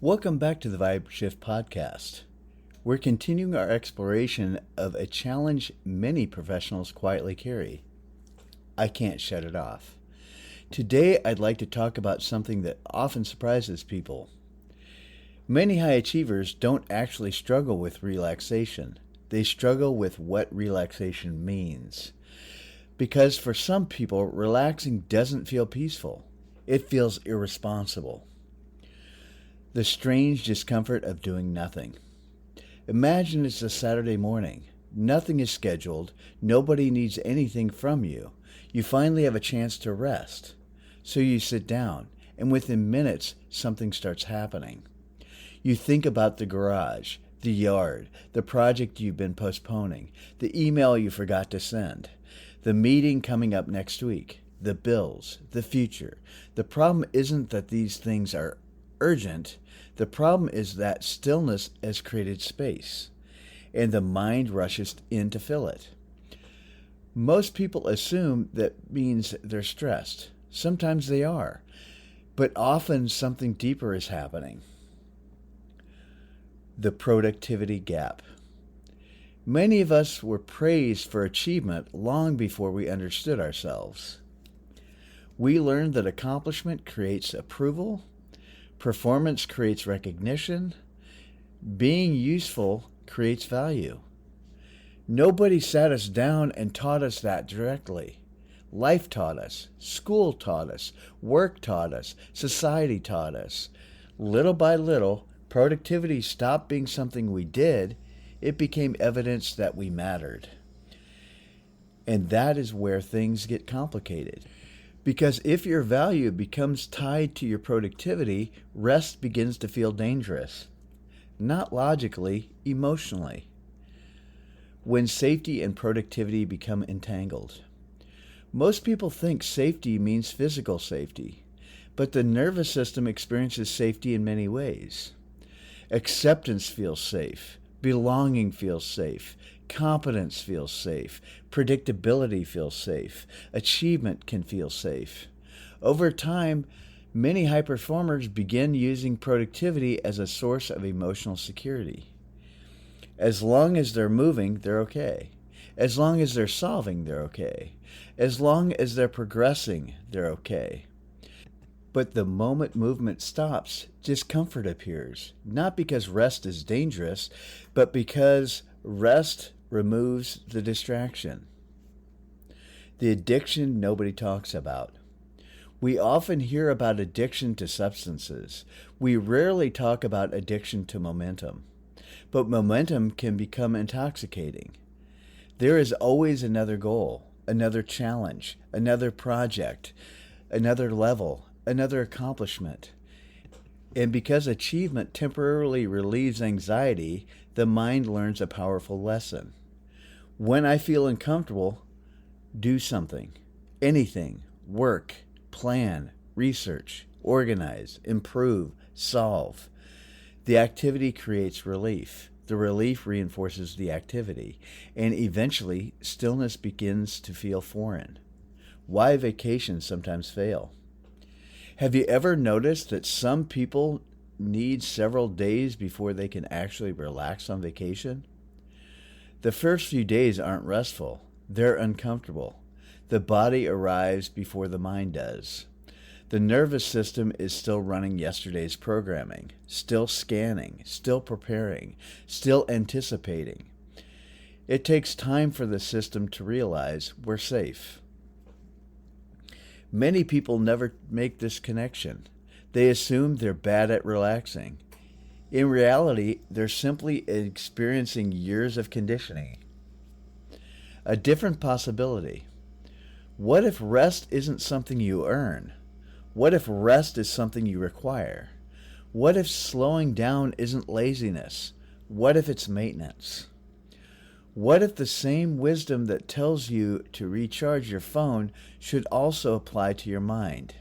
Welcome back to the Vybrational Podcast. We're continuing our exploration of a challenge many professionals quietly carry. I can't shut it off. Today, I'd like to talk about something that often surprises people. Many high achievers don't actually struggle with relaxation. They struggle with what relaxation means. Because for some people, relaxing doesn't feel peaceful. It feels irresponsible. The strange discomfort of doing nothing. Imagine it's a Saturday morning. Nothing is scheduled. Nobody needs anything from you. You finally have a chance to rest. So you sit down, and within minutes, something starts happening. You think about the garage, the yard, the project you've been postponing, the email you forgot to send, the meeting coming up next week, the bills, the future. The problem isn't that these things are urgent. The problem is that stillness has created space, and the mind rushes in to fill it. Most people assume that means they're stressed. Sometimes they are, but often something deeper is happening. The productivity gap. Many of us were praised for achievement long before we understood ourselves. We learned that accomplishment creates approval, performance creates recognition, being useful creates value. Nobody sat us down and taught us that directly. Life taught us, school taught us, work taught us, society taught us. Little by little, productivity stopped being something we did. It became evidence that we mattered. And that is where things get complicated. Because if your value becomes tied to your productivity, rest begins to feel dangerous. Not logically, emotionally. When safety and productivity become entangled. Most people think safety means physical safety, but the nervous system experiences safety in many ways. Acceptance feels safe. Belonging feels safe. Competence feels safe. Predictability feels safe. Achievement can feel safe. Over time, many high performers begin using productivity as a source of emotional security. As long as they're moving, they're okay. As long as they're solving, they're okay. As long as they're progressing, they're okay. But the moment movement stops, discomfort appears, not because rest is dangerous, but because rest removes the distraction. The addiction nobody talks about. We often hear about addiction to substances. We rarely talk about addiction to momentum. But momentum can become intoxicating. There is always another goal, another challenge, another project, another level, another accomplishment. And because achievement temporarily relieves anxiety, the mind learns a powerful lesson. When I feel uncomfortable, do something. Anything. Work, plan, research, organize, improve, solve. The activity creates relief. The relief reinforces the activity. And eventually, stillness begins to feel foreign. Why vacations sometimes fail. Have you ever noticed that some people need several days before they can actually relax on vacation? The first few days aren't restful. They're uncomfortable. The body arrives before the mind does. The nervous system is still running yesterday's programming, still scanning, still preparing, still anticipating. It takes time for the system to realize we're safe. Many people never make this connection. They assume they're bad at relaxing. In reality, they're simply experiencing years of conditioning. A different possibility. What if rest isn't something you earn? What if rest is something you require? What if slowing down isn't laziness? What if it's maintenance? What if the same wisdom that tells you to recharge your phone should also apply to your mind?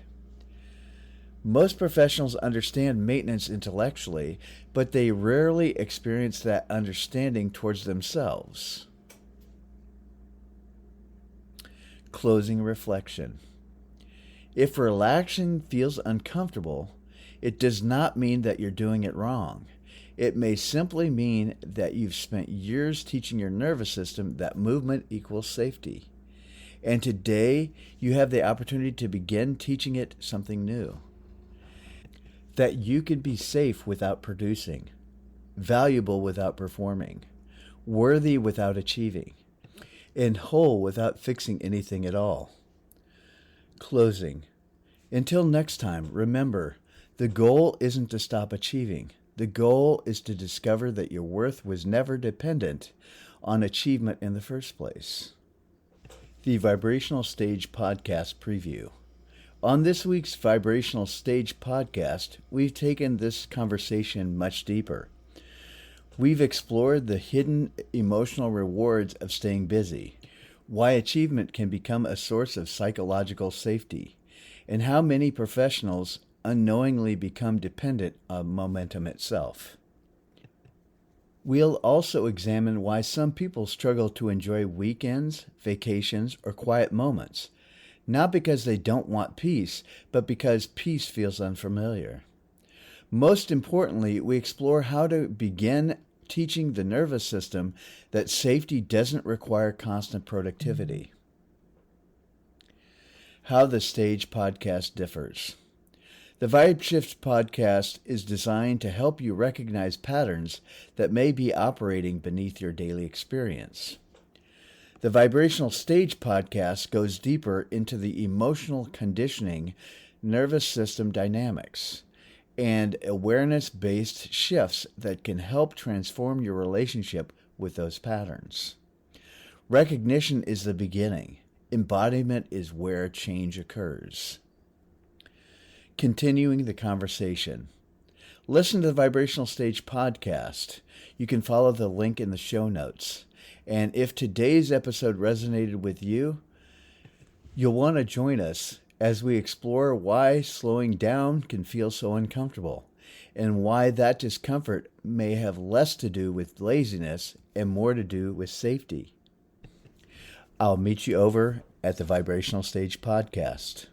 Most professionals understand maintenance intellectually, but they rarely experience that understanding towards themselves. Closing reflection. If relaxing feels uncomfortable, It does not mean that you're doing it wrong. It may simply mean that you've spent years teaching your nervous system that movement equals safety. And today, you have the opportunity to begin teaching it something new. That you can be safe without producing, valuable without performing, worthy without achieving, and whole without fixing anything at all. Closing. Until next time, remember, the goal isn't to stop achieving. The goal is to discover that your worth was never dependent on achievement in the first place. The Vibrational Stage Podcast Preview. On this week's Vibrational Stage Podcast, we've taken this conversation much deeper. We've explored the hidden emotional rewards of staying busy, why achievement can become a source of psychological safety, and how many professionals unknowingly become dependent on momentum itself. We'll also examine why some people struggle to enjoy weekends, vacations, or quiet moments, not because they don't want peace, but because peace feels unfamiliar. Most importantly, we explore how to begin teaching the nervous system that safety doesn't require constant productivity. How the Stage Podcast differs. The Vibe Shift podcast is designed to help you recognize patterns that may be operating beneath your daily experience. The Vibrational Stage podcast goes deeper into the emotional conditioning, nervous system dynamics, and awareness-based shifts that can help transform your relationship with those patterns. Recognition is the beginning. Embodiment is where change occurs. Continuing the conversation. Listen to the Vibrational Stage podcast. You can follow the link in the show notes. And if today's episode resonated with you, you'll want to join us as we explore why slowing down can feel so uncomfortable and why that discomfort may have less to do with laziness and more to do with safety. I'll meet you over at the Vibrational Stage podcast.